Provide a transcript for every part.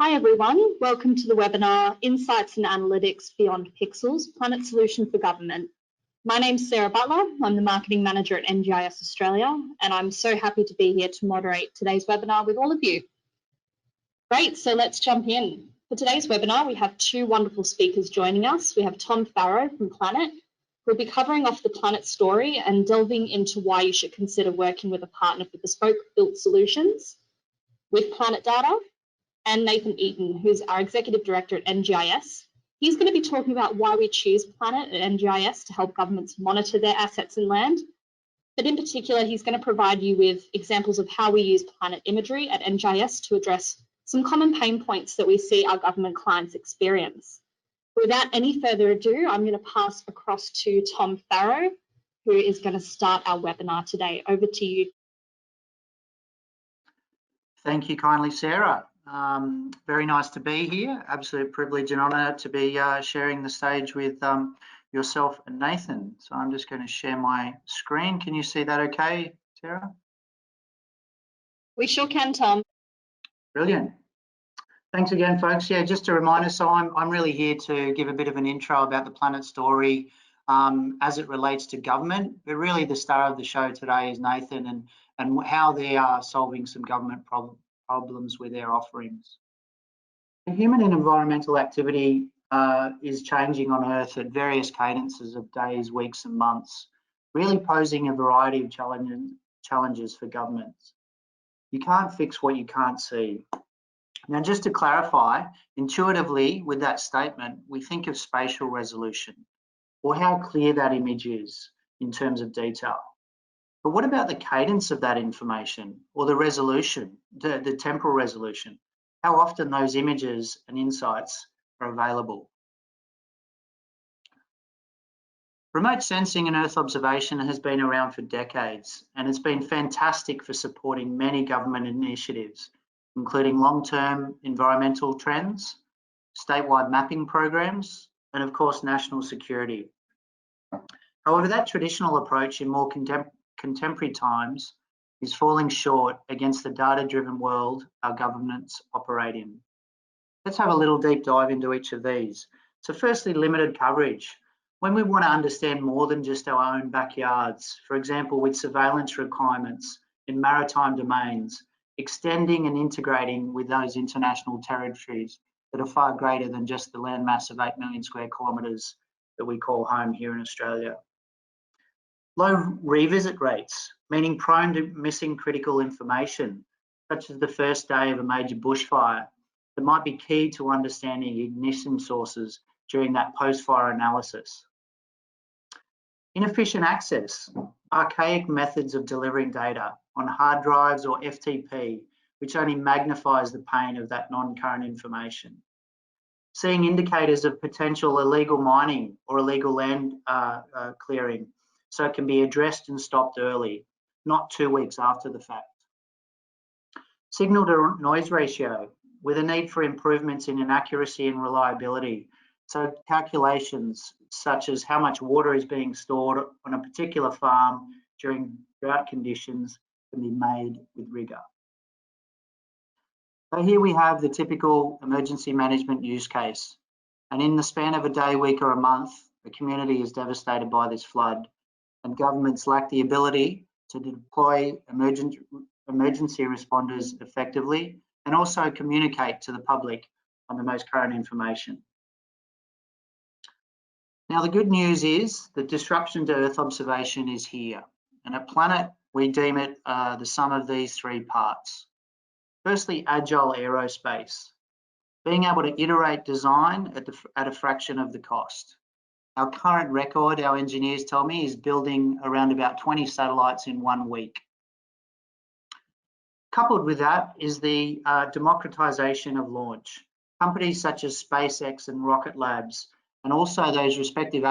Hi everyone, welcome to the webinar, Insights and Analytics Beyond Pixels, Planet Solution for Government. My name's Sarah Butler, I'm the Marketing Manager at NGIS Australia, and I'm so happy to be here to moderate today's webinar with all of you. Great, so let's jump in. For today's webinar, we have two wonderful speakers joining us. We have Tom Farrow from Planet, who'll be covering off the Planet story and delving into why you should consider working with a partner for bespoke built solutions with Planet data. And Nathan Eaton, who's our Executive Director at NGIS. He's going to be talking about why we choose Planet at NGIS to help governments monitor their assets and land. But in particular, he's going to provide you with examples of how we use Planet Imagery at NGIS to address some common pain points that we see our government clients experience. Without any further ado, I'm going to pass across to Tom Farrow, who is going to start our webinar today. Over to you. Thank you kindly, Sarah. Very nice to be here. Absolute privilege and honour to be sharing the stage with yourself and Nathan. So I'm just going to share my screen. Can you see that okay, Sarah? We sure can, Tom. Brilliant. Thanks again, folks. Yeah, just a reminder, so I'm really here to give a bit of an intro about the Planet story as it relates to government, but really the star of the show today is Nathan and how they are solving some government problems with their offerings. Human and environmental activity is changing on Earth at various cadences of days, weeks and months, really posing a variety of challenges for governments. You can't fix what you can't see. Now, just to clarify, intuitively with that statement, we think of spatial resolution or how clear that image is in terms of detail. But what about the cadence of that information or the resolution, the temporal resolution? How often those images and insights are available? Remote sensing and Earth observation has been around for decades, and it's been fantastic for supporting many government initiatives, including long-term environmental trends, statewide mapping programs, and of course, national security. However, that traditional approach in more contemporary times is falling short against the data-driven world our governments operate in. Let's have a little deep dive into each of these. So firstly, limited coverage. When we want to understand more than just our own backyards, for example, with surveillance requirements in maritime domains, extending and integrating with those international territories that are far greater than just the landmass of 8 million square kilometres that we call home here in Australia. Low revisit rates, meaning prone to missing critical information, such as the first day of a major bushfire, that might be key to understanding ignition sources during that post-fire analysis. Inefficient access, archaic methods of delivering data on hard drives or FTP, which only magnifies the pain of that non-current information. Seeing indicators of potential illegal mining or illegal land clearing, so it can be addressed and stopped early, not 2 weeks after the fact. Signal to noise ratio, with a need for improvements in accuracy and reliability. So calculations such as how much water is being stored on a particular farm during drought conditions can be made with rigour. So here we have the typical emergency management use case. And in the span of a day, week or a month, the community is devastated by this flood, and governments lack the ability to deploy emergency responders effectively and also communicate to the public on the most current information. Now, the good news is that disruption to Earth observation is here, and at Planet, we deem it the sum of these three parts. Firstly, agile aerospace, being able to iterate design at a fraction of the cost. Our current record, our engineers tell me, is building around about 20 satellites in 1 week. Coupled with that is the democratization of launch. Companies such as SpaceX and Rocket Labs, and also those respective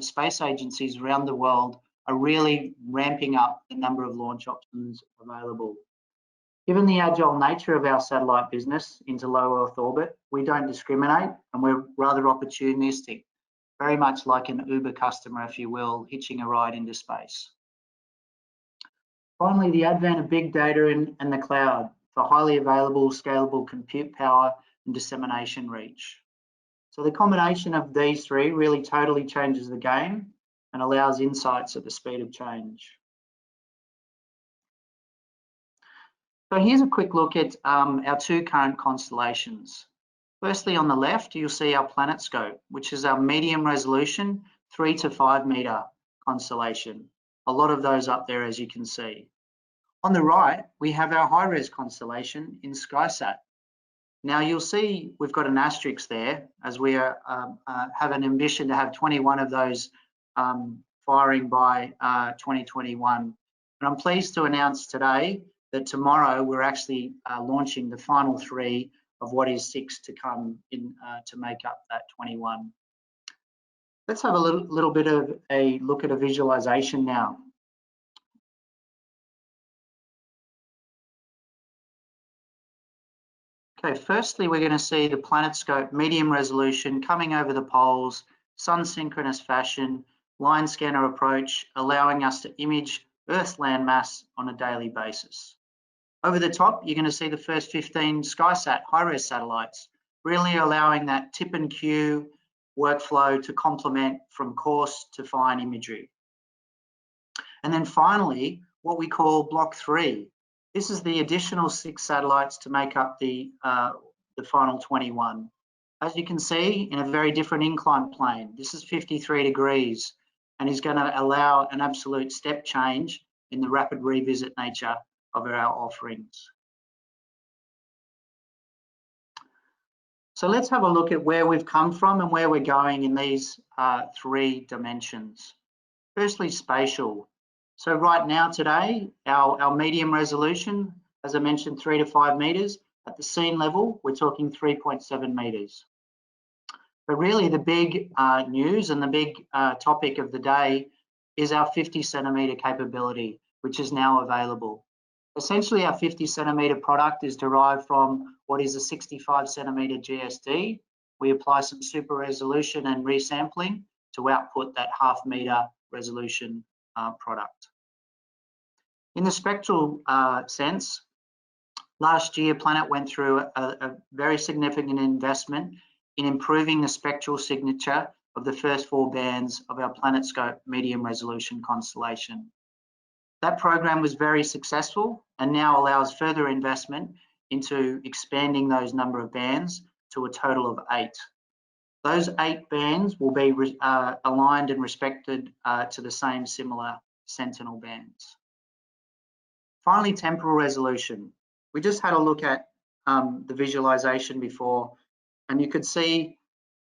space agencies around the world, are really ramping up the number of launch options available. Given the agile nature of our satellite business into low Earth orbit, we don't discriminate and we're rather opportunistic, very much like an Uber customer, if you will, hitching a ride into space. Finally, the advent of big data and the cloud for highly available, scalable compute power and dissemination reach. So the combination of these three really totally changes the game and allows insights at the speed of change. So here's a quick look at our two current constellations. Firstly, on the left, you'll see our PlanetScope, which is our medium resolution 3 to 5 metre constellation. A lot of those up there, as you can see. On the right, we have our high-res constellation in Skysat. Now you'll see we've got an asterisk there, as we have an ambition to have 21 of those firing by 2021. And I'm pleased to announce today that tomorrow we're actually launching the final 3 of what is 6 to come in to make up that 21. Let's have a little bit of a look at a visualization now. Okay, firstly, we're going to see the PlanetScope medium resolution coming over the poles, sun synchronous fashion, line scanner approach, allowing us to image Earth's landmass on a daily basis. Over the top, you're going to see the first 15 Skysat high-res satellites, really allowing that tip and cue workflow to complement from coarse to fine imagery. And then finally, what we call Block 3. This is the additional 6 satellites to make up the final 21. As you can see, in a very different incline plane, this is 53 degrees and is going to allow an absolute step change in the rapid revisit nature of our offerings. So let's have a look at where we've come from and where we're going in these 3 dimensions. Firstly, spatial. So right now today, our medium resolution, as I mentioned, 3 to 5 metres. At the scene level, we're talking 3.7 metres. But really the big news and the big topic of the day is our 50 centimetre capability, which is now available. Essentially, our 50 centimetre product is derived from what is a 65 centimetre GSD. We apply some super resolution and resampling to output that ½ metre resolution product. In the spectral sense, last year Planet went through a very significant investment in improving the spectral signature of the first 4 bands of our PlanetScope medium resolution constellation. That program was very successful and now allows further investment into expanding those number of bands to a total of 8. Those 8 bands will be aligned and respected to the same similar Sentinel bands. Finally, temporal resolution. We just had a look at the visualization before, and you could see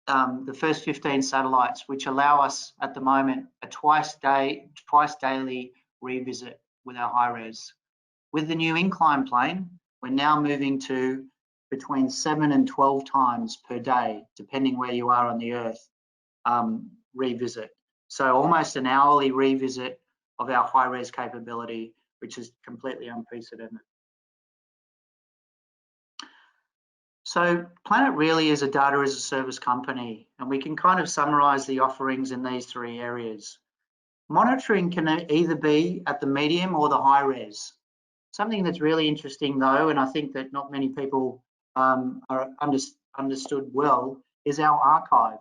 the first 15 satellites, which allow us at the moment a twice daily revisit with our high res. With the new incline plane, we're now moving to between 7 and 12 times per day, depending where you are on the Earth, revisit. So almost an hourly revisit of our high res capability, which is completely unprecedented. So Planet really is a data as a service company, and we can kind of summarize the offerings in these 3 areas. Monitoring can either be at the medium or the high res. Something that's really interesting though, and I think that not many people are understood well, is our archive.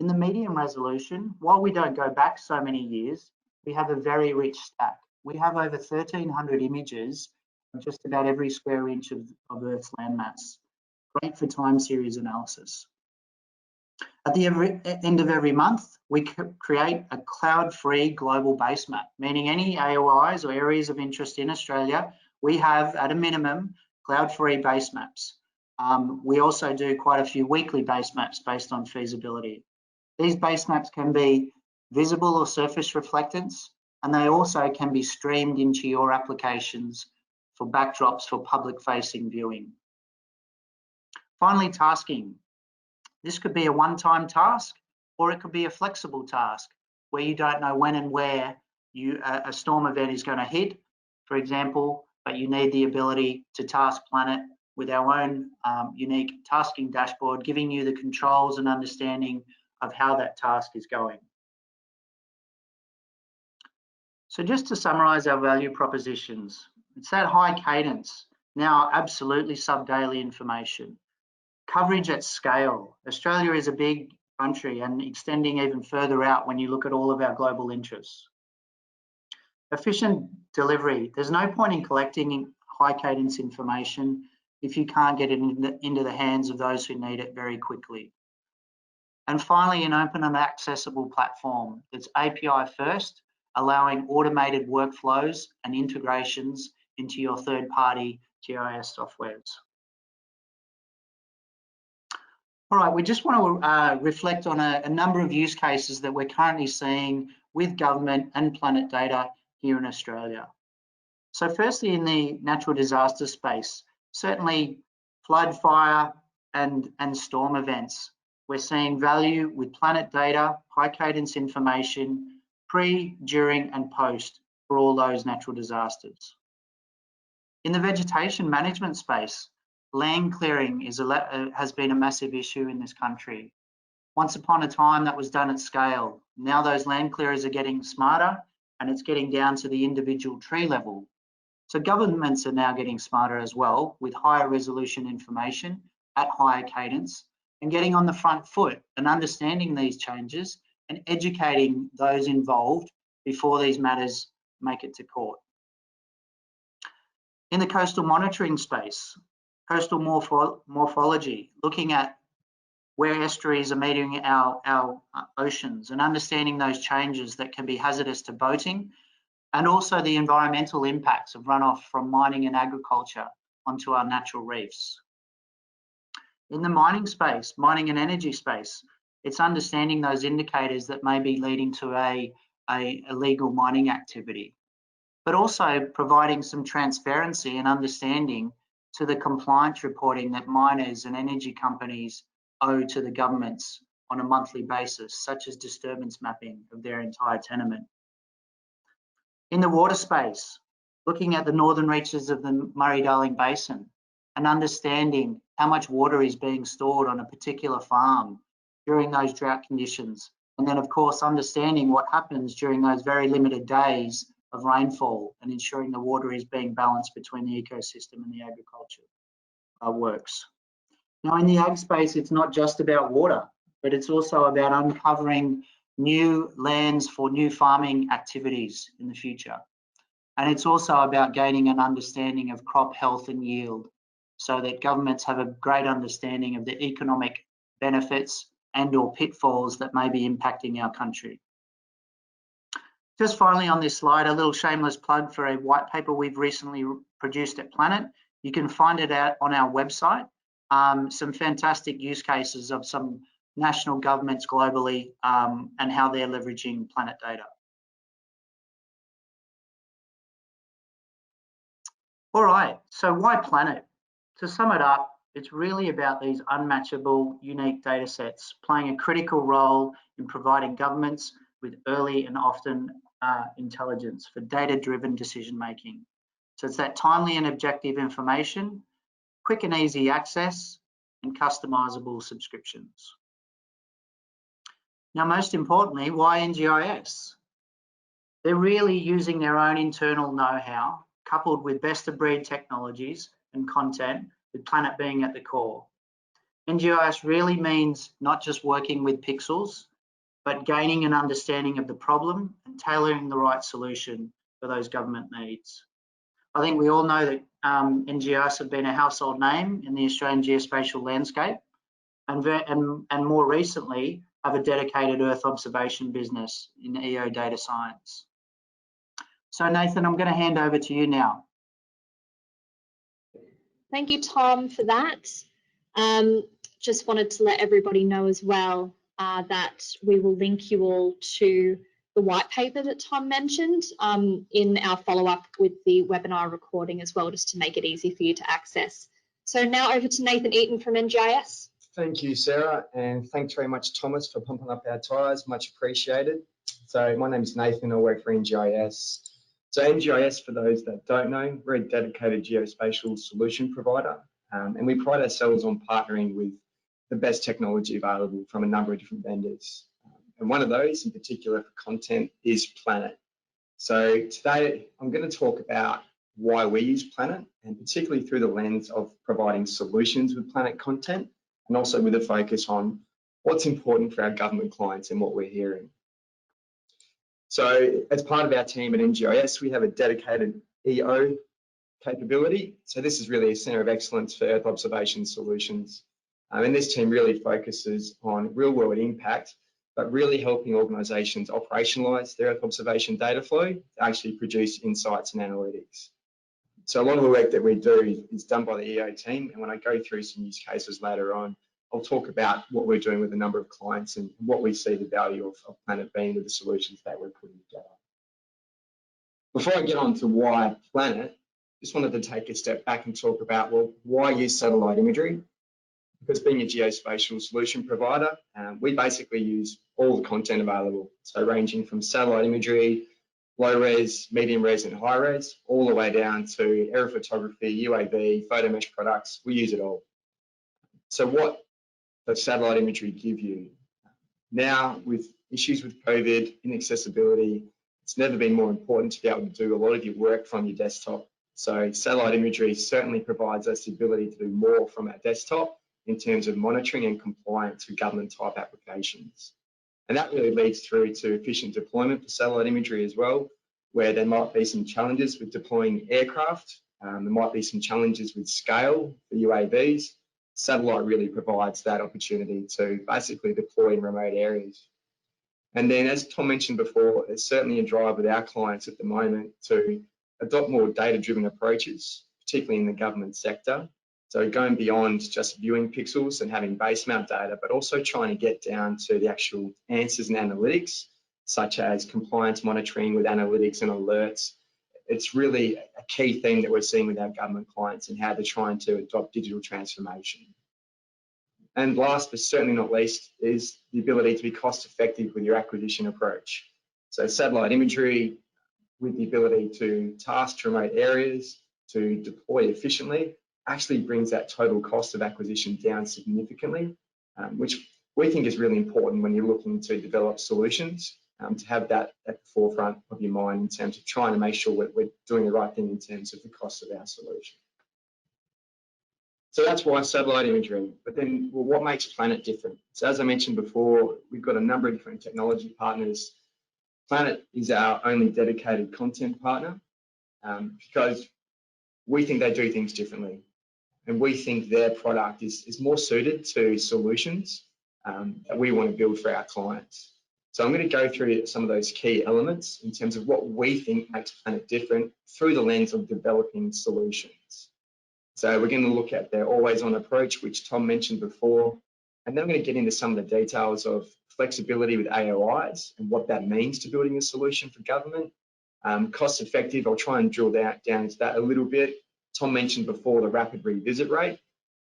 In the medium resolution, while we don't go back so many years, we have a very rich stack. We have over 1,300 images of just about every square inch of Earth's landmass. Great for time series analysis. At the end of every month, we create a cloud-free global base map, meaning any AOIs or areas of interest in Australia, we have at a minimum cloud-free base maps. We also do quite a few weekly base maps based on feasibility. These base maps can be visible or surface reflectance, and they also can be streamed into your applications for backdrops for public-facing viewing. Finally, tasking. This could be a one-time task, or it could be a flexible task where you don't know when and where a storm event is going to hit, for example, but you need the ability to task Planet with our own unique tasking dashboard, giving you the controls and understanding of how that task is going. So just to summarize our value propositions, it's that high cadence, now absolutely sub-daily information. Coverage at scale. Australia is a big country and extending even further out when you look at all of our global interests. Efficient delivery. There's no point in collecting high cadence information if you can't get it into the hands of those who need it very quickly. And finally, an open and accessible platform that's API first, allowing automated workflows and integrations into your third-party GIS softwares. All right, we just want to reflect on a number of use cases that we're currently seeing with government and Planet data here in Australia. So firstly, in the natural disaster space, certainly flood, fire, and storm events. We're seeing value with Planet data, high cadence information, pre, during, and post for all those natural disasters. In the vegetation management space, land clearing has been a massive issue in this country. Once upon a time, that was done at scale. Now those land clearers are getting smarter, and it's getting down to the individual tree level. So governments are now getting smarter as well with higher resolution information at higher cadence and getting on the front foot and understanding these changes and educating those involved before these matters make it to court. In the coastal monitoring space, coastal morphology, looking at where estuaries are meeting our oceans and understanding those changes that can be hazardous to boating, and also the environmental impacts of runoff from mining and agriculture onto our natural reefs. In the mining space, mining and energy space, it's understanding those indicators that may be leading to a illegal mining activity, but also providing some transparency and understanding to the compliance reporting that miners and energy companies owe to the governments on a monthly basis, such as disturbance mapping of their entire tenement. In the water space, looking at the northern reaches of the Murray-Darling Basin and understanding how much water is being stored on a particular farm during those drought conditions. And then of course, understanding what happens during those very limited days of rainfall and ensuring the water is being balanced between the ecosystem and the agriculture works. Now in the ag space, it's not just about water, but it's also about uncovering new lands for new farming activities in the future. And it's also about gaining an understanding of crop health and yield so that governments have a great understanding of the economic benefits and or pitfalls that may be impacting our country. Just finally on this slide, a little shameless plug for a white paper we've recently produced at Planet. You can find it out on our website. Some fantastic use cases of some national governments globally and how they're leveraging Planet data. All right, so why Planet? To sum it up, it's really about these unmatchable, unique data sets playing a critical role in providing governments with early and often intelligence for data-driven decision-making. So it's that timely and objective information, quick and easy access, and customizable subscriptions. Now, most importantly, why NGIS? They're really using their own internal know-how, coupled with best-of-breed technologies and content, with Planet being at the core. NGIS really means not just working with pixels, but gaining an understanding of the problem and tailoring the right solution for those government needs. I think we all know that NGIS have been a household name in the Australian geospatial landscape, and more recently have a dedicated Earth observation business in EO data science. So Nathan, I'm going to hand over to you now. Thank you, Tom, for that. Just wanted to let everybody know as well that we will link you all to the white paper that Tom mentioned in our follow-up with the webinar recording as well, just to make it easy for you to access. So now over to Nathan Eaton from NGIS. Thank you, Sarah, and thanks very much, Thomas, for pumping up our tyres. Much appreciated. So my name is Nathan. I work for NGIS. So NGIS, for those that don't know, we're a dedicated geospatial solution provider, and we pride ourselves on partnering with the best technology available from a number of different vendors. And one of those in particular for content is Planet. So today I'm going to talk about why we use Planet, and particularly through the lens of providing solutions with Planet content, and also with a focus on what's important for our government clients and what we're hearing. So as part of our team at NGIS, we have a dedicated EO capability. So this is really a centre of excellence for Earth observation solutions. And this team really focuses on real world impact, but really helping organisations operationalise their Earth observation data flow to actually produce insights and analytics. So a lot of the work that we do is done by the EO team. And when I go through some use cases later on, I'll talk about what we're doing with a number of clients and what we see the value of Planet being with the solutions that we're putting together. Before I get on to why Planet, just wanted to take a step back and talk about, well, why use satellite imagery? Because being a geospatial solution provider, we basically use all the content available. So ranging from satellite imagery, low res, medium res and high res, all the way down to aerial photography, UAV, photo mesh products, we use it all. So what does satellite imagery give you? Now with issues with COVID, inaccessibility, it's never been more important to be able to do a lot of your work from your desktop. So satellite imagery certainly provides us the ability to do more from our desktop in terms of monitoring and compliance with government type applications. And that really leads through to efficient deployment for satellite imagery as well, where there might be some challenges with deploying aircraft. There might be some challenges with scale for UAVs. Satellite really provides that opportunity to basically deploy in remote areas. And then as Tom mentioned before, there's certainly a drive with our clients at the moment to adopt more data-driven approaches, particularly in the government sector. So going beyond just viewing pixels and having base mount data, but also trying to get down to the actual answers and analytics, such as compliance monitoring with analytics and alerts. It's really a key thing that we're seeing with our government clients and how they're trying to adopt digital transformation. And last but certainly not least is the ability to be cost effective with your acquisition approach. So satellite imagery with the ability to task remote areas, to deploy efficiently, actually brings that total cost of acquisition down significantly, which we think is really important when you're looking to develop solutions, to have that at the forefront of your mind in terms of trying to make sure we're doing the right thing in terms of the cost of our solution. So that's why satellite imagery. But then, well, what makes Planet different? So as I mentioned before, we've got a number of different technology partners. Planet is our only dedicated content partner because we think they do things differently. And we think their product is more suited to solutions that we want to build for our clients. So I'm going to go through some of those key elements in terms of what we think makes Planet different through the lens of developing solutions. So we're going to look at their always-on approach, which Tom mentioned before, and then I'm going to get into some of the details of flexibility with AOIs and what that means to building a solution for government. Cost-effective, I'll try and drill down into that a little bit. Tom mentioned before the rapid revisit rate,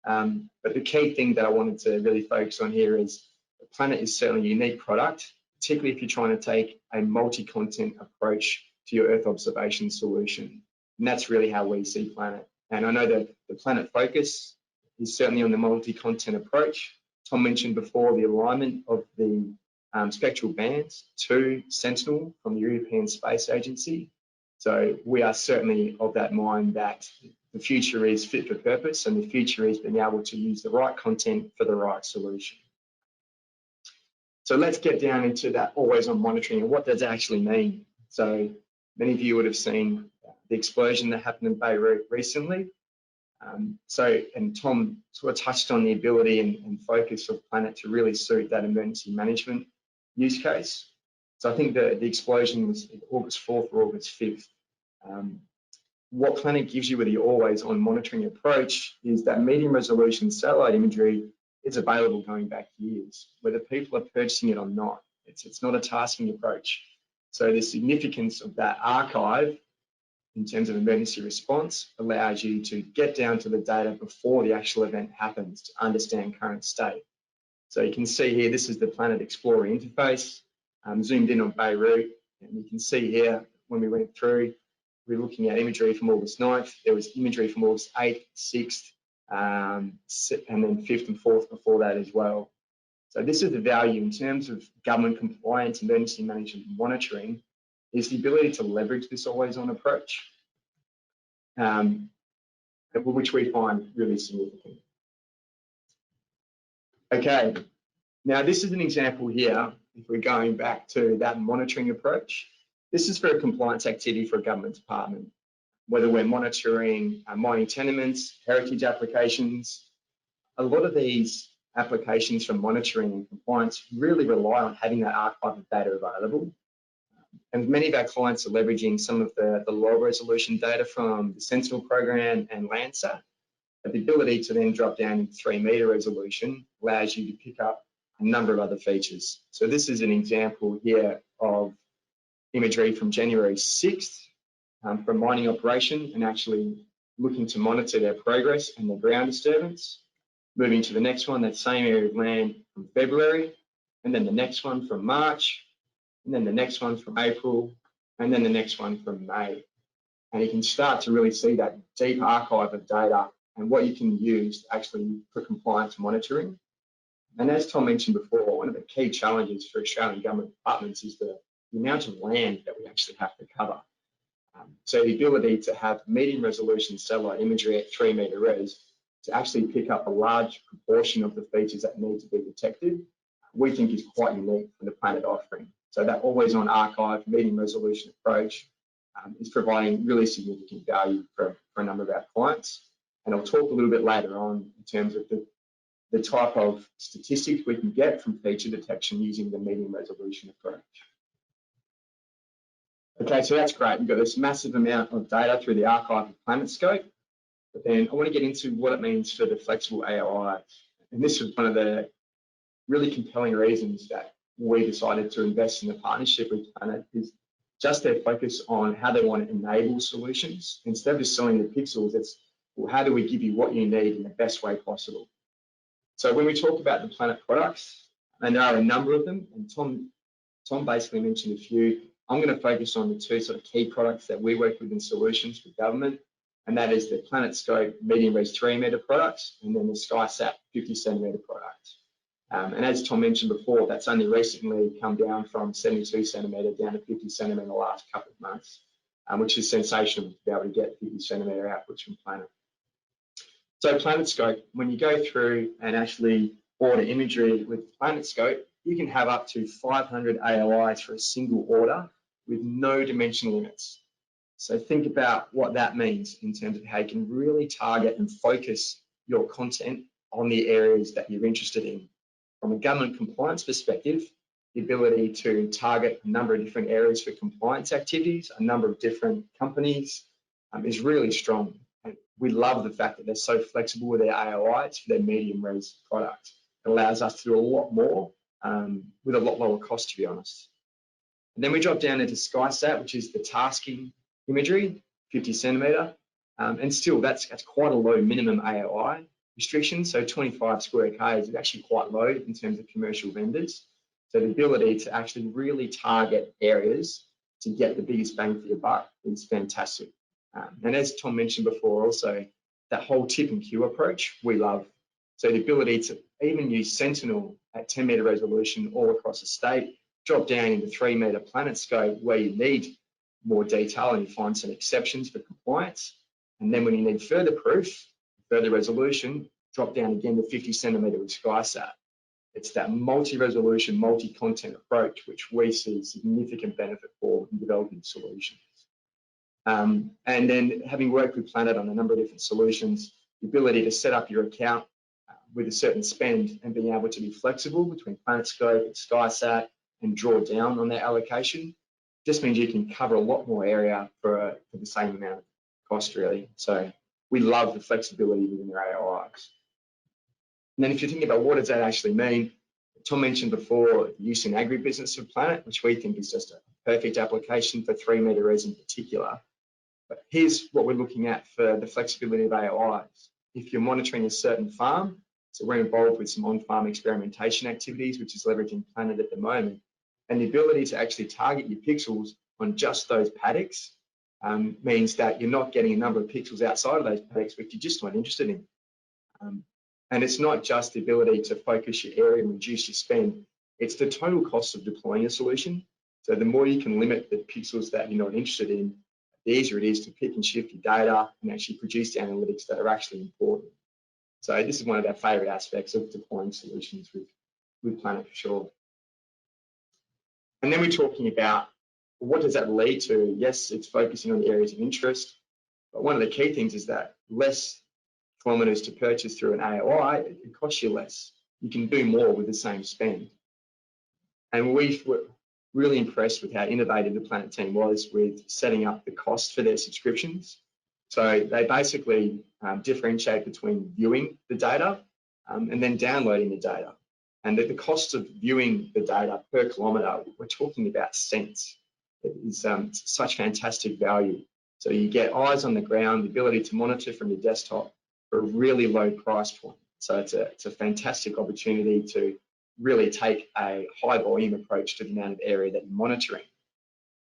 but the key thing that I wanted to really focus on here is Planet is certainly a unique product, particularly if you're trying to take a multi-content approach to your Earth observation solution. And that's really how we see Planet. And I know that the Planet focus is certainly on the multi-content approach. Tom mentioned before the alignment of the spectral bands to Sentinel from the European Space Agency. So we are certainly of that mind that the future is fit for purpose and the future is being able to use the right content for the right solution. So let's get down into that always-on monitoring and what does it actually mean. So many of you would have seen the explosion that happened in Beirut recently. And Tom sort of touched on the ability and focus of Planet to really suit that emergency management use case. So I think the explosion was August 4th or August 5th. What Planet gives you with the always-on monitoring approach is that medium resolution satellite imagery is available going back years, whether people are purchasing it or not. It's not a tasking approach. So the significance of that archive in terms of emergency response allows you to get down to the data before the actual event happens to understand current state. So you can see here, this is the Planet Explorer interface, zoomed in on Beirut, and you can see here when we went through, we're looking at imagery from August 9th, there was imagery from August 8th, 6th, and then 5th and 4th before that as well. So this is the value in terms of government compliance, emergency management and monitoring, is the ability to leverage this always-on approach, which we find really significant. Okay, now this is an example here, if we're going back to that monitoring approach. This is for a compliance activity for a government department, whether we're monitoring mining tenements, heritage applications. A lot of these applications for monitoring and compliance really rely on having that archive of data available. And many of our clients are leveraging some of the low resolution data from the Sentinel program and Landsat. But the ability to then drop down in 3-meter resolution allows you to pick up a number of other features. So this is an example here of imagery from January 6th from mining operation and actually looking to monitor their progress and their ground disturbance. Moving to the next one, that same area of land from February, and then the next one from March, and then the next one from April, and then the next one from May. And you can start to really see that deep archive of data and what you can use actually for compliance monitoring. And as Tom mentioned before, one of the key challenges for Australian government departments is the amount of land that we actually have to cover. So the ability to have medium resolution satellite imagery at 3-meter res to actually pick up a large proportion of the features that need to be detected, we think is quite unique from the Planet offering. So that always on archive, medium resolution approach is providing really significant value for a number of our clients. And I'll talk a little bit later on in terms of the type of statistics we can get from feature detection using the medium resolution approach. Okay, so that's great. We've got this massive amount of data through the archive of PlanetScope, but then I want to get into what it means for the flexible AOI. And this was one of the really compelling reasons that we decided to invest in the partnership with Planet is just their focus on how they want to enable solutions. Instead of just selling the pixels, it's, well, how do we give you what you need in the best way possible? So when we talk about the Planet products, and there are a number of them, and Tom basically mentioned a few, I'm going to focus on the two sort of key products that we work with in solutions for government, and that is the PlanetScope medium res 3-meter products, and then the Skysat 50-centimeter products. And as Tom mentioned before, that's only recently come down from 72 centimetre down to 50 centimetre in the last couple of months, which is sensational to be able to get 50 centimetre outputs from Planet. So PlanetScope, when you go through and actually order imagery with PlanetScope, you can have up to 500 AOIs for a single order with no dimension limits. So think about what that means in terms of how you can really target and focus your content on the areas that you're interested in. From a government compliance perspective, the ability to target a number of different areas for compliance activities, a number of different companies is really strong. And we love the fact that they're so flexible with their AOIs for their medium res product. It allows us to do a lot more with a lot lower cost, to be honest. And then we drop down into Skysat, which is the tasking imagery, 50 centimetre. And still, that's quite a low minimum AOI restriction. So 25 square Ks is actually quite low in terms of commercial vendors. So the ability to actually really target areas to get the biggest bang for your buck is fantastic. And as Tom mentioned before, also that whole tip and queue approach, we love. So the ability to even use Sentinel at 10-metre resolution all across the state, drop down into 3-metre PlanetScope where you need more detail and you find some exceptions for compliance. And then when you need further proof, further resolution, drop down again to 50 centimetre with Skysat. It's that multi-resolution, multi-content approach which we see significant benefit for in developing solutions. And then having worked with Planet on a number of different solutions, the ability to set up your account with a certain spend and being able to be flexible between PlanetScope and Skysat and draw down on that allocation just means you can cover a lot more area for the same amount of cost, really. So we love the flexibility within their AOIs. And then if you're thinking about what does that actually mean, Tom mentioned before the use in agribusiness of Planet, which we think is just a perfect application for 3-metre res in particular. But here's what we're looking at for the flexibility of AOIs. If you're monitoring a certain farm, so we're involved with some on-farm experimentation activities, which is leveraging Planet at the moment, and the ability to actually target your pixels on just those paddocks means that you're not getting a number of pixels outside of those paddocks which you're just not interested in. And it's not just the ability to focus your area and reduce your spend, it's the total cost of deploying a solution. So the more you can limit the pixels that you're not interested in, the easier it is to pick and shift your data and actually produce the analytics that are actually important. So this is one of our favourite aspects of deploying solutions with Planet for sure. And then we're talking about what does that lead to? Yes, it's focusing on the areas of interest, but one of the key things is that less kilometres to purchase through an AOI, it costs you less. You can do more with the same spend. And we were really impressed with how innovative the Planet team was with setting up the cost for their subscriptions. So they basically differentiate between viewing the data and then downloading the data. And the cost of viewing the data per kilometre, we're talking about cents. It is such fantastic value. So you get eyes on the ground, the ability to monitor from your desktop for a really low price point. So it's a fantastic opportunity to really take a high volume approach to the amount of area that you're monitoring.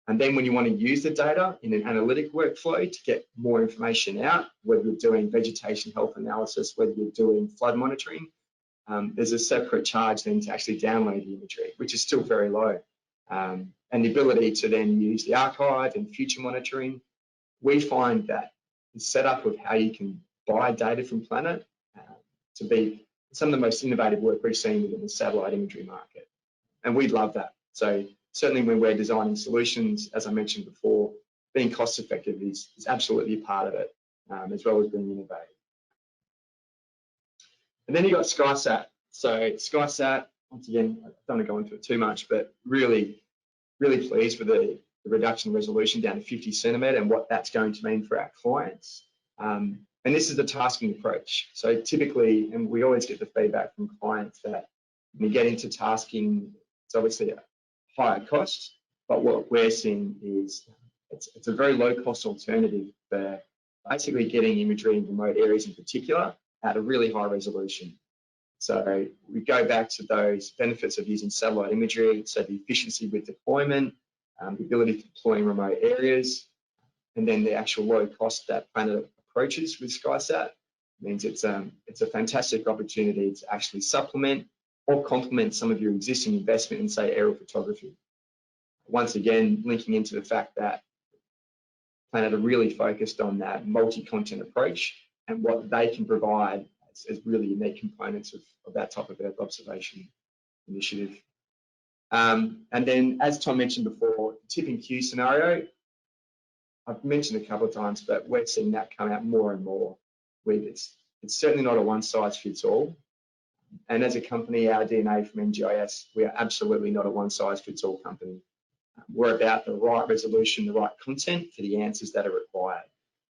And then when you want to use the data in an analytic workflow to get more information out, whether you're doing vegetation health analysis, whether you're doing flood monitoring, there's a separate charge then to actually download the imagery, which is still very low. And the ability to then use the archive and future monitoring, we find that the setup of how you can buy data from Planet to be some of the most innovative work we've seen within the satellite imagery market. And we love that. So certainly when we're designing solutions, as I mentioned before, being cost effective is absolutely a part of it, as well as being innovative. And then you've got Skysat. So Skysat, once again, I don't want to go into it too much, but really pleased with the reduction in resolution down to 50 centimetre and what that's going to mean for our clients. And this is the tasking approach. So typically, and we always get the feedback from clients that when you get into tasking, it's obviously a higher cost, but what we're seeing is it's a very low cost alternative for basically getting imagery in remote areas in particular at a really high resolution. So we go back to those benefits of using satellite imagery, so the efficiency with deployment, the ability to deploy in remote areas, and then the actual low cost that Planet approaches with Skysat means it's a fantastic opportunity to actually supplement or complement some of your existing investment in, say, aerial photography. Once again, linking into the fact that Planet are really focused on that multi-content approach and what they can provide as really unique components of that type of Earth observation initiative. And then, as Tom mentioned before, the tipping queue scenario, I've mentioned a couple of times, but we're seeing that come out more and more. It's certainly not a one-size-fits-all. And as a company, our DNA from NGIS, we are absolutely not a one-size-fits-all company. We're about the right resolution, the right content for the answers that are required.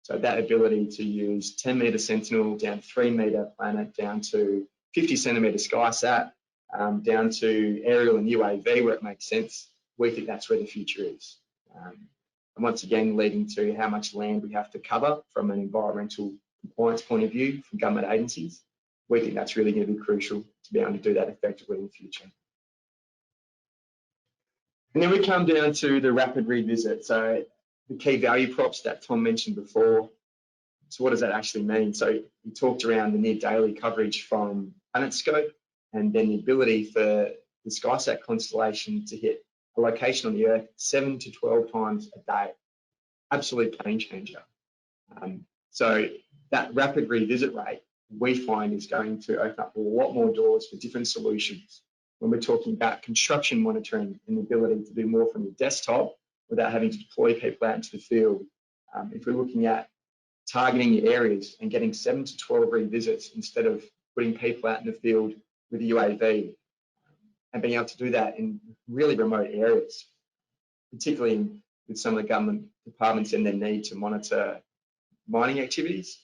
So that ability to use 10-metre Sentinel down to 3-metre Planet, down to 50 centimetre Skysat, down to aerial and UAV where it makes sense, we think that's where the future is. And once again, leading to how much land we have to cover from an environmental compliance point of view from government agencies. We think that's really going to be crucial to be able to do that effectively in the future. And then we come down to the rapid revisit. So the key value props that Tom mentioned before. So what does that actually mean? So we talked around the near daily coverage from PlanetScope and then the ability for the Skysat constellation to hit a location on the Earth 7 to 12 times a day. Absolute game changer. So that rapid revisit rate we find is going to open up a lot more doors for different solutions. When we're talking about construction monitoring and the ability to do more from your desktop without having to deploy people out into the field. If we're looking at targeting your areas and getting 7 to 12 revisits instead of putting people out in the field with a UAV, and being able to do that in really remote areas, particularly with some of the government departments and their need to monitor mining activities,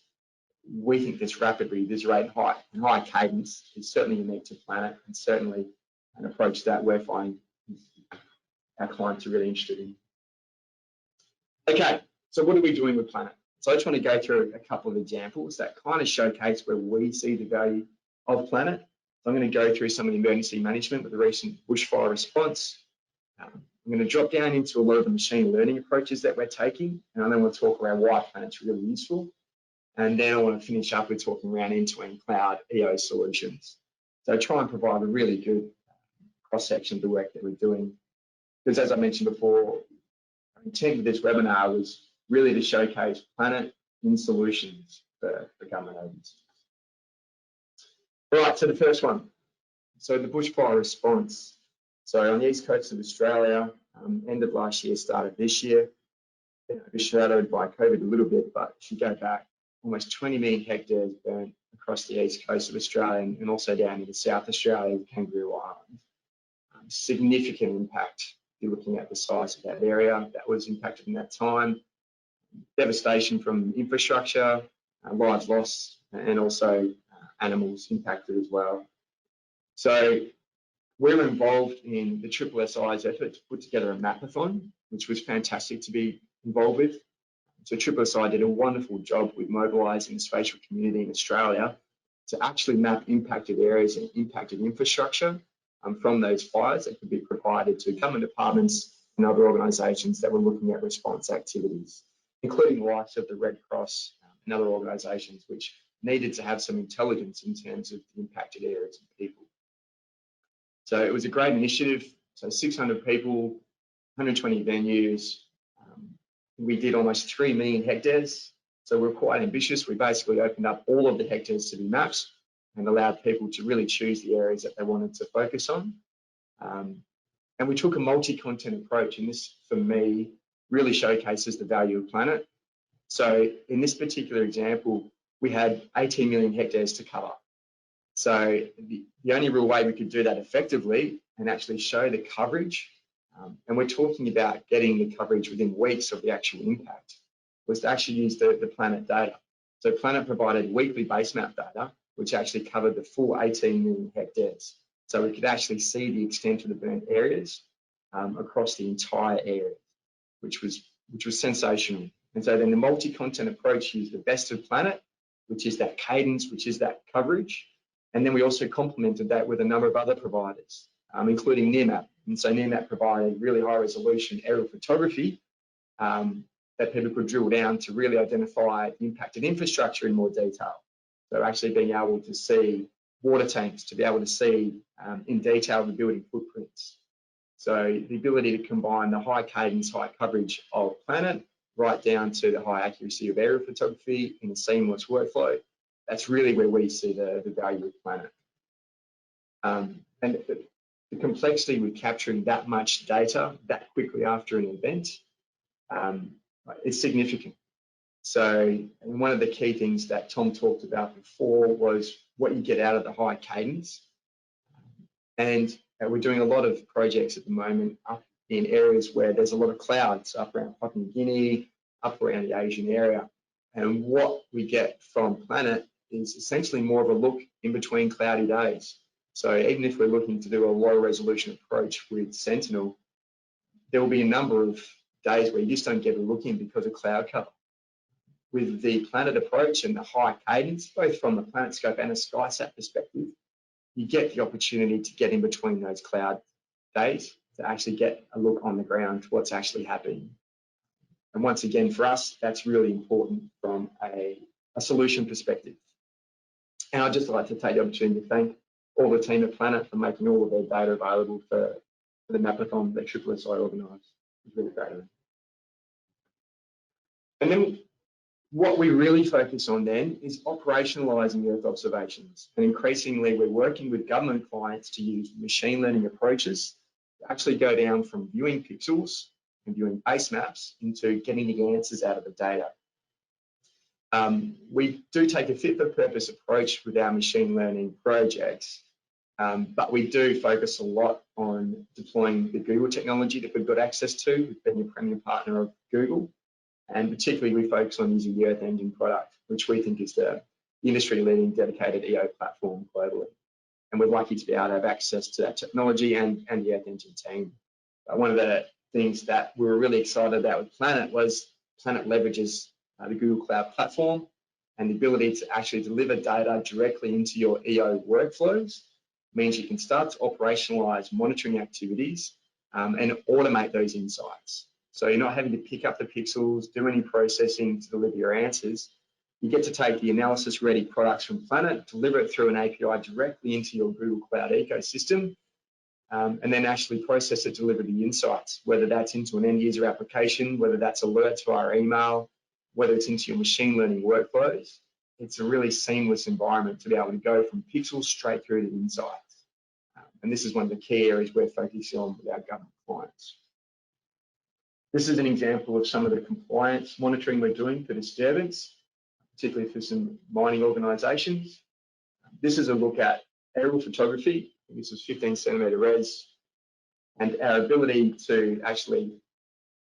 we think this rapid revisit rate and high cadence is certainly unique to Planet and certainly an approach that we're finding our clients are really interested in. Okay, so what are we doing with Planet? So I just want to go through a couple of examples that kind of showcase where we see the value of Planet. So I'm going to go through some of the emergency management with the recent Bushfire Response. I'm going to drop down into a lot of the machine learning approaches that we're taking, and then we'll talk around why Planet's really useful. And then I want to finish up with talking around end-to-end cloud EO solutions. So try and provide a really good cross-section of the work that we're doing. Because as I mentioned before, our intent with this webinar was really to showcase Planet in solutions for government agencies. All right, so the first one. So the bushfire response. So on the east coast of Australia, end of last year, start of this year, overshadowed by COVID a little bit, but if you go back, almost 20 million hectares burnt across the east coast of Australia and also down into South Australia, Kangaroo Island. Significant impact if you're looking at the size of that area that was impacted in that time. Devastation from infrastructure, lives lost, and also animals impacted as well. So we're involved in the SSSI's effort to put together a mapathon, which was fantastic to be involved with. So SSSI did a wonderful job with mobilising the spatial community in Australia to actually map impacted areas and impacted infrastructure from those fires that could be provided to government departments and other organisations that were looking at response activities, including the likes of the Red Cross and other organisations which needed to have some intelligence in terms of the impacted areas and people. So it was a great initiative. So 600 people, 120 venues. We did almost 3 million hectares. So we're quite ambitious. We basically opened up all of the hectares to be mapped and allowed people to really choose the areas that they wanted to focus on. And we took a multi-content approach, and this, for me, really showcases the value of Planet. So in this particular example, we had 18 million hectares to cover. So the only real way we could do that effectively and actually show the coverage, and we're talking about getting the coverage within weeks of the actual impact, was to actually use the Planet data. So Planet provided weekly base map data, which actually covered the full 18 million hectares. So we could actually see the extent of the burnt areas across the entire area, which was sensational. And so then the multi-content approach used the best of Planet, which is that cadence, which is that coverage. And then we also complemented that with a number of other providers, including Nearmap. And so Nearmap provided really high resolution aerial photography that people could drill down to really identify the impacted infrastructure in more detail. So actually being able to see water tanks, to be able to see in detail the building footprints. So the ability to combine the high cadence, high coverage of Planet right down to the high accuracy of aerial photography in a seamless workflow, that's really where we see the value of Planet. And the complexity with capturing that much data that quickly after an event is significant. So one of the key things that Tom talked about before was what you get out of the high cadence. And we're doing a lot of projects at the moment up in areas where there's a lot of clouds, up around Papua New Guinea, up around the Asian area. And what we get from Planet is essentially more of a look in between cloudy days. So even if we're looking to do a low resolution approach with Sentinel, there will be a number of days where you just don't get a look in because of cloud cover. With the Planet approach and the high cadence, both from the PlanetScope and a Skysat perspective, you get the opportunity to get in between those cloud days to actually get a look on the ground to what's actually happening. And once again, for us, that's really important from a solution perspective. And I'd just like to take the opportunity to thank all the team at Planet for making all of their data available for the Mapathon that SSSI organised. It's really great. And then what we really focus on then is operationalising Earth observations. And increasingly, we're working with government clients to use machine learning approaches to actually go down from viewing pixels and viewing base maps into getting the answers out of the data. We do take a fit-for-purpose approach with our machine learning projects, but we do focus a lot on deploying the Google technology that we've got access to, with being a premier partner of Google. And particularly, we focus on using the Earth Engine product, which we think is the industry-leading dedicated EO platform globally. And we're lucky to be able to have access to that technology and the Earth Engine team. One of the things that we were really excited about with Planet was Planet leverages the Google Cloud platform and the ability to actually deliver data directly into your EO workflows means you can start to operationalize monitoring activities and automate those insights. So you're not having to pick up the pixels, do any processing to deliver your answers. You get to take the analysis-ready products from Planet, deliver it through an API directly into your Google Cloud ecosystem, and then actually process it, deliver the insights, whether that's into an end-user application, whether that's alerts via email, whether it's into your machine learning workflows. it's a really seamless environment to be able to go from pixels straight through to insights. And this is one of the key areas we're focusing on with our government clients. This is an example of some of the compliance monitoring we're doing for disturbance, particularly for some mining organisations. This is a look at aerial photography. This is 15cm res, and our ability to actually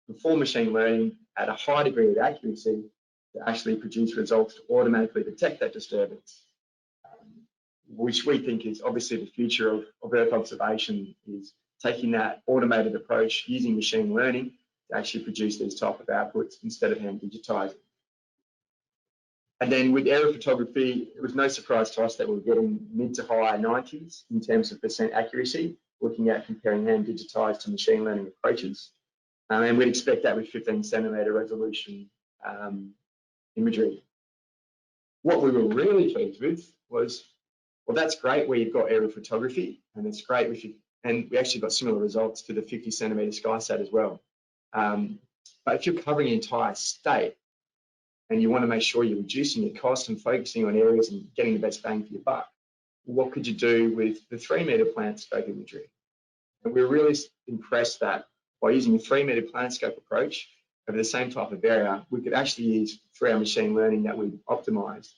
perform machine learning at a high degree of accuracy to actually produce results to automatically detect that disturbance, which we think is obviously the future of Earth observation, is taking that automated approach using machine learning to actually produce these type of outputs instead of hand digitizing. And then with aerial photography, it was no surprise to us that we were getting mid to high 90s in terms of % accuracy, looking at comparing hand digitized to machine learning approaches. And we'd expect that with 15cm resolution imagery. What we were really pleased with was, well, that's great where you've got aerial photography, and it's great with you, and we actually got similar results to the 50cm Skysat as well. But if you're covering an entire state and you want to make sure you're reducing your costs and focusing on areas and getting the best bang for your buck, what could you do with the 3-meter PlanetScope imagery? And we were really impressed that by using a 3-meter PlanetScope approach over the same type of area, we could actually use, through our machine learning that we optimized,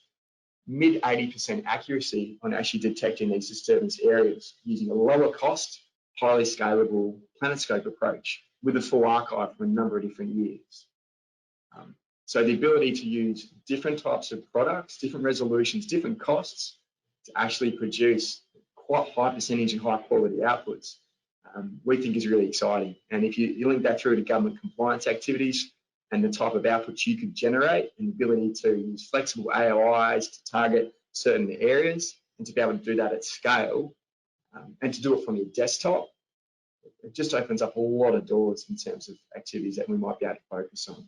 mid 80% accuracy on actually detecting these disturbance areas using a lower cost, highly scalable PlanetScope approach with a full archive from a number of different years. So the ability to use different types of products, different resolutions, different costs to actually produce quite high percentage and high quality outputs, we think is really exciting. And if you link that through to government compliance activities and the type of outputs you could generate, and the ability to use flexible AOIs to target certain areas and to be able to do that at scale, and to do it from your desktop, it just opens up a lot of doors in terms of activities that we might be able to focus on.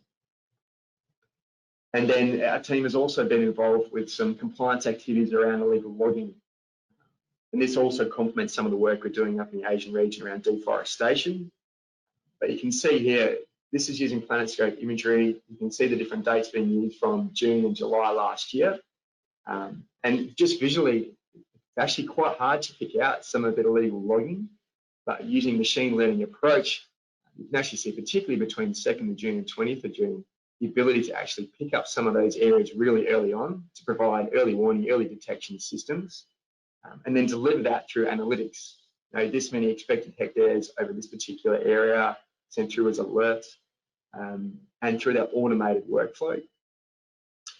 And then our team has also been involved with some compliance activities around illegal logging. And this also complements some of the work we're doing up in the Asian region around deforestation. But you can see here, this is using PlanetScope imagery. You can see the different dates being used from June and July last year. And just visually, it's actually quite hard to pick out some of the illegal logging, but using machine learning approach, you can actually see, particularly between 2nd of June and 20th of June, the ability to actually pick up some of those areas really early on to provide early warning, early detection systems, and then deliver that through analytics. You know, this many expected hectares over this particular area, sent through as alerts, and through that automated workflow.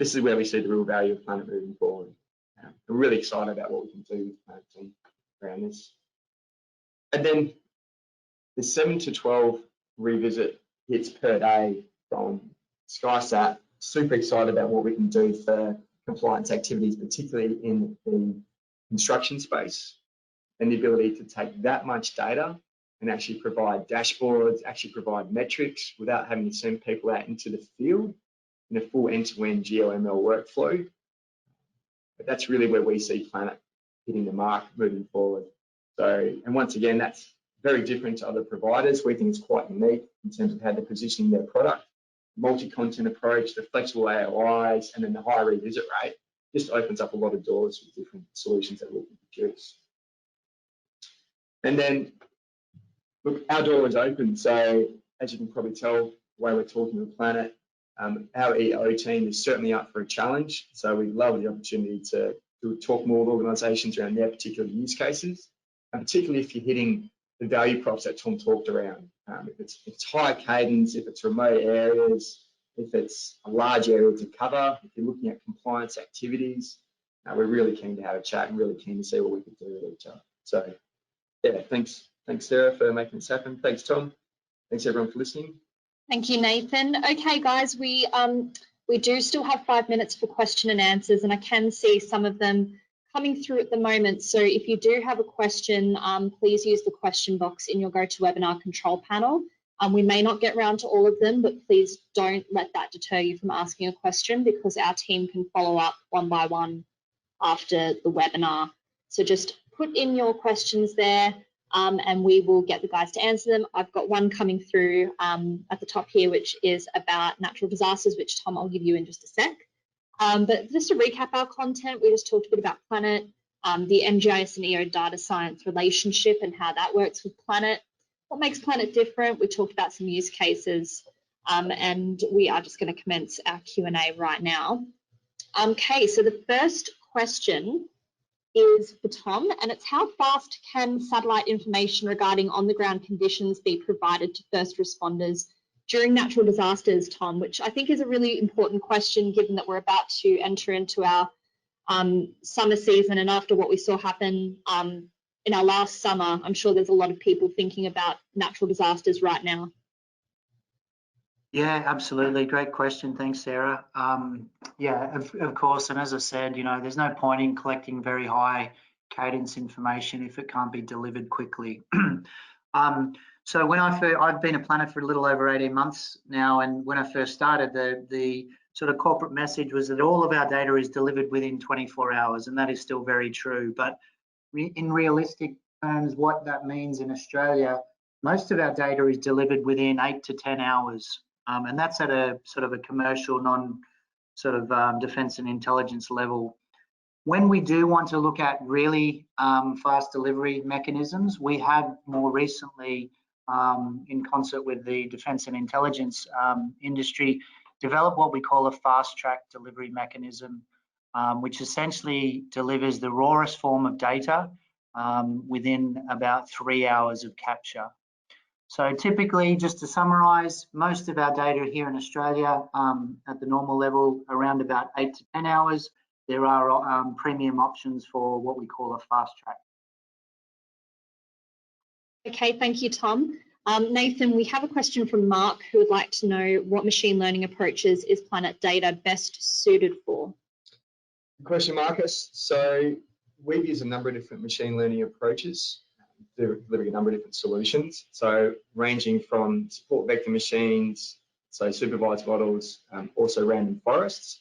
This is where we see the real value of Planet moving forward. We're really excited about what we can do with the Planet team around this. And then the 7 to 12 revisit hits per day from Skysat. Super excited about what we can do for compliance activities, particularly in the construction space, and the ability to take that much data and actually provide dashboards, actually provide metrics without having to send people out into the field in a full end-to-end GeoML workflow. But that's really where we see Planet hitting the mark moving forward. So, and once again, that's very different to other providers. We think it's quite unique in terms of how they're positioning their product. Multi-content approach, the flexible AOIs, and then the high revisit rate just opens up a lot of doors with different solutions that we can produce. And then, look, our door is open. So as you can probably tell, the way we're talking with Planet, our EO team is certainly up for a challenge. So we love the opportunity to talk more with organisations around their particular use cases, and particularly if you're hitting the value props that Tom talked around. If it's high cadence, if it's remote areas, if it's a large area to cover, if you're looking at compliance activities, we're really keen to have a chat and really keen to see what we could do with each other. So yeah, thanks Sarah for making this happen. Thanks Tom. Thanks everyone for listening. Thank you, Nathan. Okay, guys, we do still have 5 minutes for question and answers, and I can see some of them coming through at the moment. So if you do have a question, please use the question box in your GoToWebinar control panel. We may not get around to all of them, but please don't let that deter you from asking a question, because our team can follow up one by one after the webinar. So just put in your questions there, and we will get the guys to answer them. I've got one coming through at the top here, which is about natural disasters, which Tom, I'll give you in just a sec. But just to recap our content, we just talked a bit about Planet, the NGIS and EO data science relationship and how that works with Planet. What makes Planet different? We talked about some use cases, and we are just going to commence our Q&A right now. Okay, so the first question is for Tom, and it's how fast can satellite information regarding on-the-ground conditions be provided to first responders during natural disasters, Tom, which I think is a really important question given that we're about to enter into our summer season, and after what we saw happen in our last summer, I'm sure there's a lot of people thinking about natural disasters right now. Yeah, absolutely. Great question. Thanks, Sarah. Yeah, of course. And as I said, there's no point in collecting very high cadence information if it can't be delivered quickly. So when I've been at Planet for a little over 18 months now, and when I first started, the sort of corporate message was that all of our data is delivered within 24 hours, and that is still very true. But in realistic terms, what that means in Australia, most of our data is delivered within 8 to 10 hours. And that's at a sort of a commercial, defence and intelligence level. When we do want to look at really fast delivery mechanisms, we have more recently, in concert with the defence and intelligence industry, developed what we call a fast track delivery mechanism, which essentially delivers the rawest form of data within about 3 hours of capture. So typically, just to summarise, most of our data here in Australia at the normal level, around about 8 to 10 hours. There are premium options for what we call a fast track. Okay, thank you, Tom. Nathan, we have a question from Mark who would like to know what machine learning approaches is Planet data best suited for? Good question, Marcus. So we've used a number of different machine learning approaches, delivering a number of different solutions. So ranging from support vector machines, so supervised models, also random forests.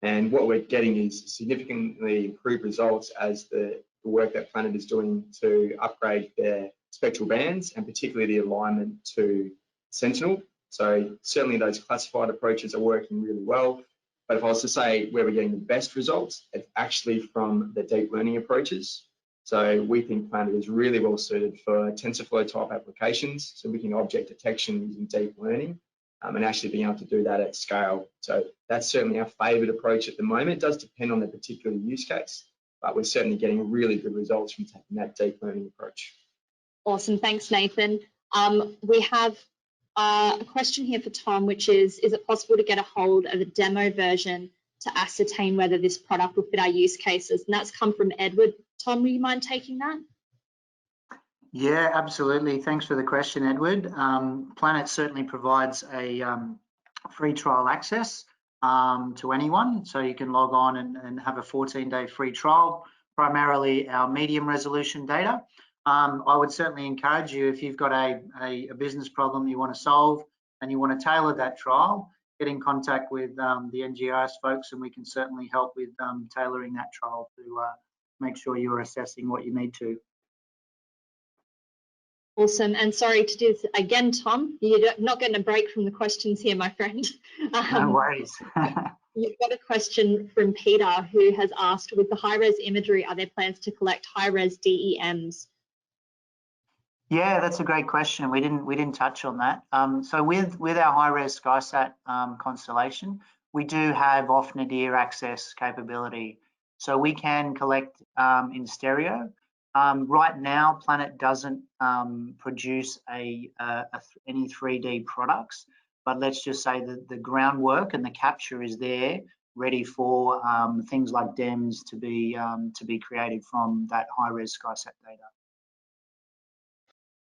And what we're getting is significantly improved results as the work that Planet is doing to upgrade their spectral bands, and particularly the alignment to Sentinel. So certainly those classified approaches are working really well. But if I was to say where we're getting the best results, it's actually from the deep learning approaches. So we think Planet is really well suited for TensorFlow type applications. So we can object detection using deep learning and actually being able to do that at scale. So that's certainly our favourite approach at the moment. It does depend on the particular use case, but we're certainly getting really good results from taking that deep learning approach. Awesome, thanks, Nathan. We have a question here for Tom, which is it possible to get a hold of a demo version to ascertain whether this product will fit our use cases? And that's come from Edward. Tom, will you mind taking that? Yeah, absolutely. Thanks for the question, Edward. Planet certainly provides a free trial access to anyone. So you can log on and have a 14-day free trial, primarily our medium resolution data. I would certainly encourage you, if you've got a business problem you want to solve and you want to tailor that trial, get in contact with the NGIS folks, and we can certainly help with tailoring that trial to make sure you're assessing what you need to. Awesome, and sorry to do this again, Tom. You're not getting a break from the questions here, my friend. No worries. You've got a question from Peter who has asked, with the high-res imagery, are there plans to collect high-res DEMs? Yeah, that's a great question. We didn't touch on that. So with our high-res Skysat constellation, we do have off-nadir access capability. So we can collect in stereo. Right now, Planet doesn't produce any 3D products, but let's just say that the groundwork and the capture is there, ready for things like DEMs to be created from that high-res Skysat data.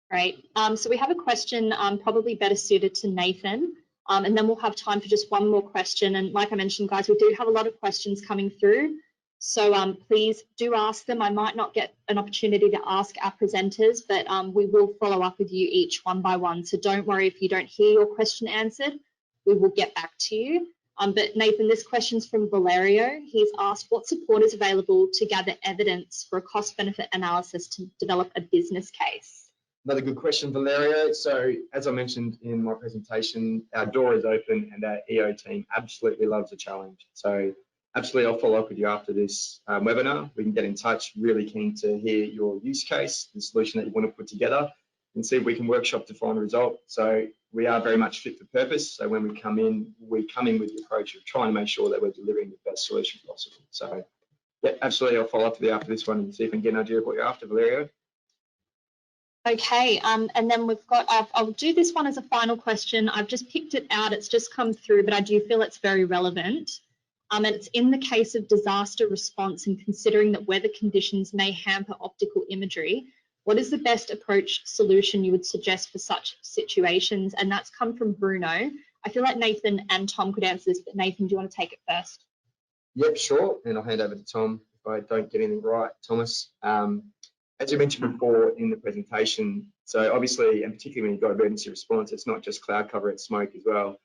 Great. So we have a question probably better suited to Nathan, and then we'll have time for just one more question. And like I mentioned, guys, we do have a lot of questions coming through. So please do ask them. I might not get an opportunity to ask our presenters, but we will follow up with you each one by one. So don't worry if you don't hear your question answered, we will get back to you. But Nathan, this question's from Valerio. He's asked, what support is available to gather evidence for a cost-benefit analysis to develop a business case? Another good question, Valerio. So as I mentioned in my presentation, our door is open and our EO team absolutely loves a challenge. So Absolutely, I'll follow up with you after this webinar. We can get in touch. Really keen to hear your use case, the solution that you want to put together, and see if we can workshop to find a result. So we are very much fit for purpose. So when we come in with the approach of trying to make sure that we're delivering the best solution possible. So yeah, absolutely, I'll follow up with you after this one and see if we can get an idea of what you're after, Valerio. Okay, and then we've got, I'll do this one as a final question. I've just picked it out, it's just come through, but I do feel it's very relevant. And it's in the case of disaster response and considering that weather conditions may hamper optical imagery, what is the best approach solution you would suggest for such situations? And that's come from Bruno. I feel like Nathan and Tom could answer this, but Nathan, do you want to take it first? Yep, sure, and I'll hand over to Tom if I don't get anything right, Thomas. As you mentioned before in the presentation, so obviously, and particularly when you've got emergency response, it's not just cloud cover, it's smoke as well.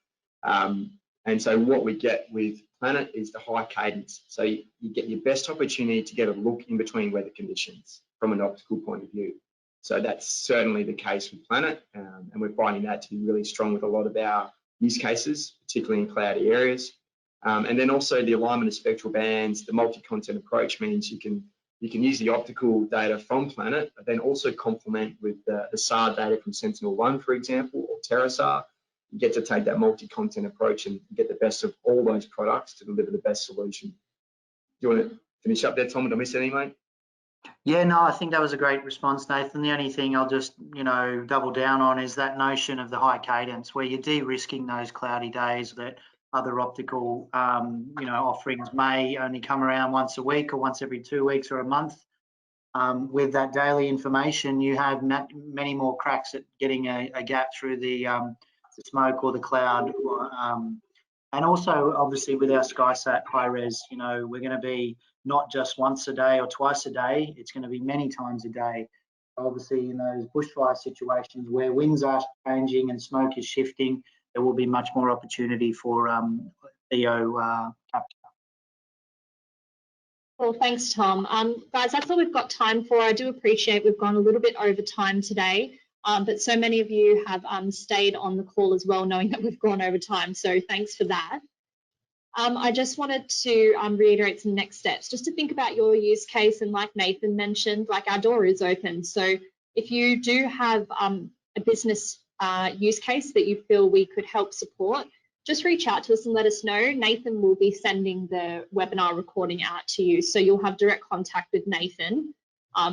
And so what we get with Planet is the high cadence. So you get your best opportunity to get a look in between weather conditions from an optical point of view. So that's certainly the case with Planet, and we're finding that to be really strong with a lot of our use cases, particularly in cloudy areas. And then also the alignment of spectral bands, the multi-content approach means you can use the optical data from Planet, but then also complement with the SAR data from Sentinel-1, for example, or TerraSAR. You get to take that multi-content approach and get the best of all those products to deliver the best solution. Do you want to finish up there, Tom? Did I miss any, mate? Yeah, no, I think that was a great response, Nathan. The only thing I'll just, double down on is that notion of the high cadence, where you're de-risking those cloudy days that other optical, offerings may only come around once a week or once every 2 weeks or a month. With that daily information, you have many more cracks at getting a gap through the smoke or the cloud. And also, obviously, with our Skysat high res, we're going to be not just once a day or twice a day, it's going to be many times a day. Obviously, in those bushfire situations where winds are changing and smoke is shifting, there will be much more opportunity for EO capture. Well, thanks, Tom. Guys, that's all we've got time for. I do appreciate we've gone a little bit over time today, but so many of you have stayed on the call as well, knowing that we've gone over time, so thanks for that. I just wanted to reiterate some next steps, just to think about your use case, and like Nathan mentioned, like our door is open. So if you do have a business use case that you feel we could help support, just reach out to us and let us know. Nathan will be sending the webinar recording out to you, so you'll have direct contact with Nathan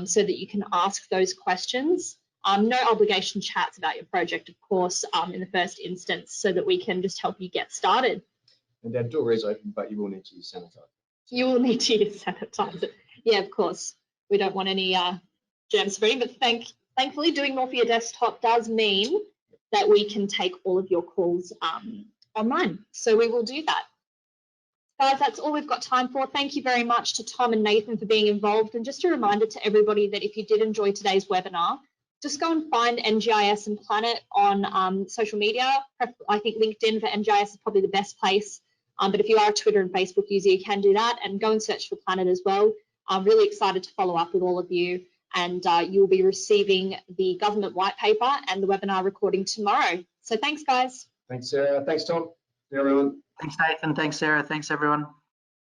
so that you can ask those questions. No obligation chats about your project, of course, in the first instance, so that we can just help you get started. And our door is open, but you will need to use sanitizer. You will need to use sanitizer. Yeah, of course. We don't want any germ spreading, but thankfully doing more for your desktop does mean that we can take all of your calls online. So we will do that. Guys, that's all we've got time for. Thank you very much to Tom and Nathan for being involved. And just a reminder to everybody that if you did enjoy today's webinar, just go and find NGIS and Planet on social media. I think LinkedIn for NGIS is probably the best place. But if you are a Twitter and Facebook user, you can do that, and go and search for Planet as well. I'm really excited to follow up with all of you, and you'll be receiving the government white paper and the webinar recording tomorrow. So thanks, guys. Thanks, Sarah. Thanks, Tom. See you, everyone. Thanks, Nathan. Thanks, Sarah. Thanks, everyone.